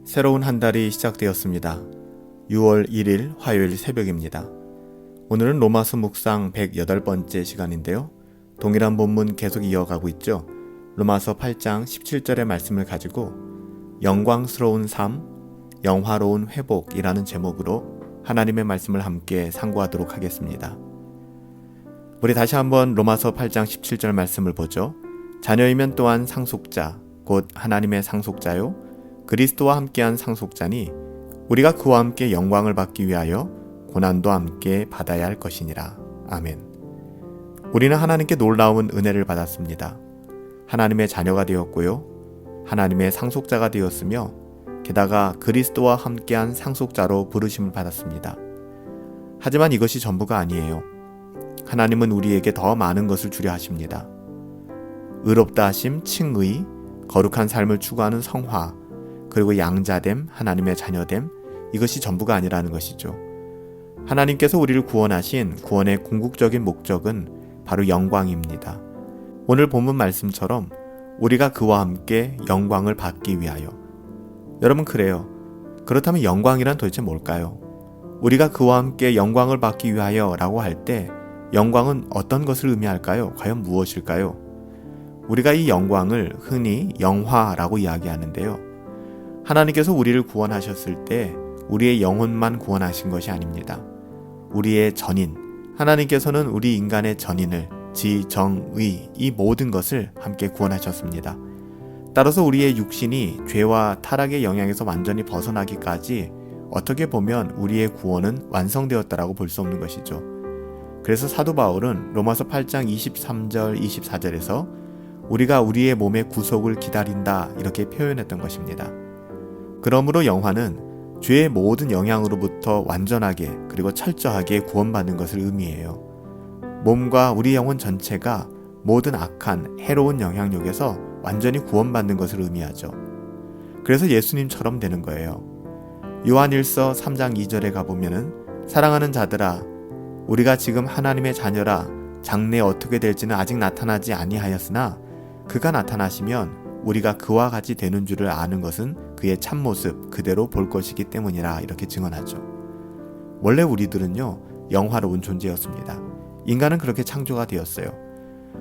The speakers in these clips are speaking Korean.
새로운 한 달이 시작되었습니다. 6월 1일 화요일 새벽입니다. 오늘은 로마서 묵상 108번째 시간인데요. 동일한 본문 계속 이어가고 있죠. 로마서 8장 17절의 말씀을 가지고 영광스러운 삶, 영화로운 회복이라는 제목으로 하나님의 말씀을 함께 상고하도록 하겠습니다. 우리 다시 한번 로마서 8장 17절 말씀을 보죠. 자녀이면 또한 상속자, 곧 하나님의 상속자요 그리스도와 함께한 상속자니 우리가 그와 함께 영광을 받기 위하여 고난도 함께 받아야 할 것이니라. 아멘. 우리는 하나님께 놀라운 은혜를 받았습니다. 하나님의 자녀가 되었고요. 하나님의 상속자가 되었으며 게다가 그리스도와 함께한 상속자로 부르심을 받았습니다. 하지만 이것이 전부가 아니에요. 하나님은 우리에게 더 많은 것을 주려 하십니다. 의롭다 하심, 칭의, 거룩한 삶을 추구하는 성화, 그리고 양자됨, 하나님의 자녀됨, 이것이 전부가 아니라는 것이죠. 하나님께서 우리를 구원하신 구원의 궁극적인 목적은 바로 영광입니다. 오늘 본문 말씀처럼 우리가 그와 함께 영광을 받기 위하여. 여러분 그래요. 그렇다면 영광이란 도대체 뭘까요? 우리가 그와 함께 영광을 받기 위하여 라고 할 때 영광은 어떤 것을 의미할까요? 과연 무엇일까요? 우리가 이 영광을 흔히 영화라고 이야기하는데요. 하나님께서 우리를 구원하셨을 때 우리의 영혼만 구원하신 것이 아닙니다. 우리의 전인, 하나님께서는 우리 인간의 전인을 지, 정, 의, 이 모든 것을 함께 구원하셨습니다. 따라서 우리의 육신이 죄와 타락의 영향에서 완전히 벗어나기까지 어떻게 보면 우리의 구원은 완성되었다라고 볼 수 없는 것이죠. 그래서 사도 바울은 로마서 8장 23절, 24절에서 우리가 우리의 몸의 구속을 기다린다 이렇게 표현했던 것입니다. 그러므로 영화는 죄의 모든 영향으로부터 완전하게 그리고 철저하게 구원받는 것을 의미해요. 몸과 우리 영혼 전체가 모든 악한 해로운 영향력에서 완전히 구원받는 것을 의미하죠. 그래서 예수님처럼 되는 거예요. 요한일서 3장 2절에 가보면은 사랑하는 자들아 우리가 지금 하나님의 자녀라 장래에 어떻게 될지는 아직 나타나지 아니하였으나 그가 나타나시면 우리가 그와 같이 되는 줄을 아는 것은 그의 참모습 그대로 볼 것이기 때문이라 이렇게 증언하죠. 원래 우리들은요 영화로운 존재였습니다. 인간은 그렇게 창조가 되었어요.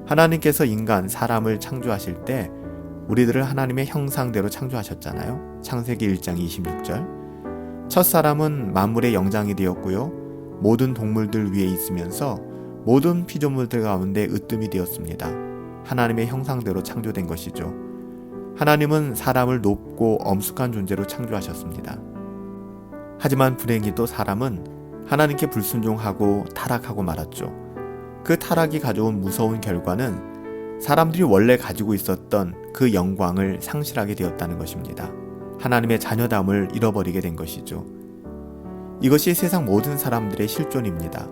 하나님께서 인간, 사람을 창조하실 때 우리들을 하나님의 형상대로 창조하셨잖아요. 창세기 1장 26절. 첫 사람은 만물의 영장이 되었고요. 모든 동물들 위에 있으면서 모든 피조물들 가운데 으뜸이 되었습니다. 하나님의 형상대로 창조된 것이죠. 하나님은 사람을 높고 엄숙한 존재로 창조하셨습니다. 하지만 불행히도 사람은 하나님께 불순종하고 타락하고 말았죠. 그 타락이 가져온 무서운 결과는 사람들이 원래 가지고 있었던 그 영광을 상실하게 되었다는 것입니다. 하나님의 자녀담을 잃어버리게 된 것이죠. 이것이 세상 모든 사람들의 실존입니다.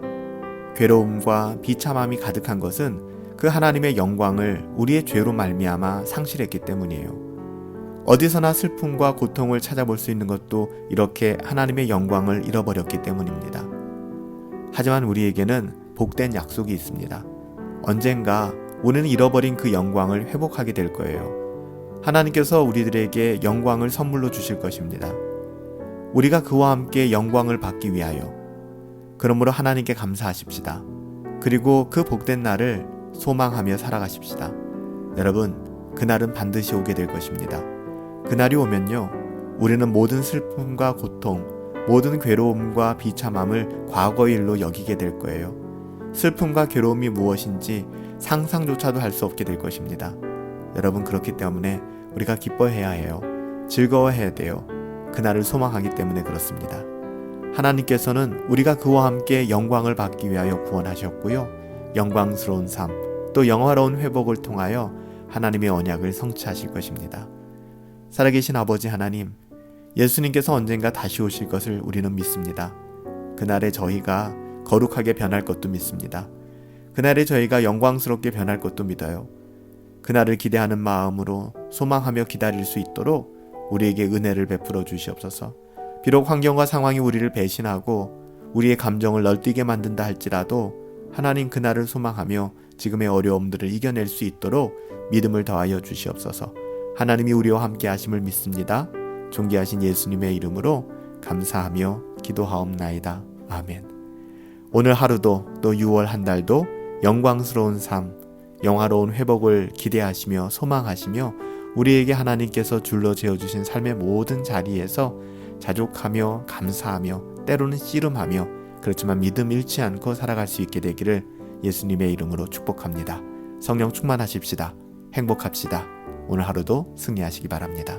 괴로움과 비참함이 가득한 것은 그 하나님의 영광을 우리의 죄로 말미암아 상실했기 때문이에요. 어디서나 슬픔과 고통을 찾아볼 수 있는 것도 이렇게 하나님의 영광을 잃어버렸기 때문입니다. 하지만 우리에게는 복된 약속이 있습니다. 언젠가 우리는 잃어버린 그 영광을 회복하게 될 거예요. 하나님께서 우리들에게 영광을 선물로 주실 것입니다. 우리가 그와 함께 영광을 받기 위하여. 그러므로 하나님께 감사하십시다. 그리고 그 복된 날을 소망하며 살아가십시다. 여러분, 그날은 반드시 오게 될 것입니다. 그날이 오면요, 우리는 모든 슬픔과 고통, 모든 괴로움과 비참함을 과거의 일로 여기게 될 거예요. 슬픔과 괴로움이 무엇인지 상상조차도 할 수 없게 될 것입니다. 여러분, 그렇기 때문에 우리가 기뻐해야 해요. 즐거워해야 돼요. 그날을 소망하기 때문에 그렇습니다. 하나님께서는 우리가 그와 함께 영광을 받기 위하여 구원하셨고요. 영광스러운 삶, 또 영화로운 회복을 통하여 하나님의 언약을 성취하실 것입니다. 살아계신 아버지 하나님, 예수님께서 언젠가 다시 오실 것을 우리는 믿습니다. 그날에 저희가 거룩하게 변할 것도 믿습니다. 그날에 저희가 영광스럽게 변할 것도 믿어요. 그날을 기대하는 마음으로 소망하며 기다릴 수 있도록 우리에게 은혜를 베풀어 주시옵소서. 비록 환경과 상황이 우리를 배신하고 우리의 감정을 널뛰게 만든다 할지라도 하나님 그날을 소망하며 지금의 어려움들을 이겨낼 수 있도록 믿음을 더하여 주시옵소서. 하나님이 우리와 함께 하심을 믿습니다. 존귀하신 예수님의 이름으로 감사하며 기도하옵나이다. 아멘. 오늘 하루도 또 6월 한 달도 영광스러운 삶, 영화로운 회복을 기대하시며 소망하시며 우리에게 하나님께서 줄로 재어주신 삶의 모든 자리에서 자족하며 감사하며 때로는 씨름하며 그렇지만 믿음 잃지 않고 살아갈 수 있게 되기를 예수님의 이름으로 축복합니다. 성령 충만하십시다. 행복합시다. 오늘 하루도 승리하시기 바랍니다.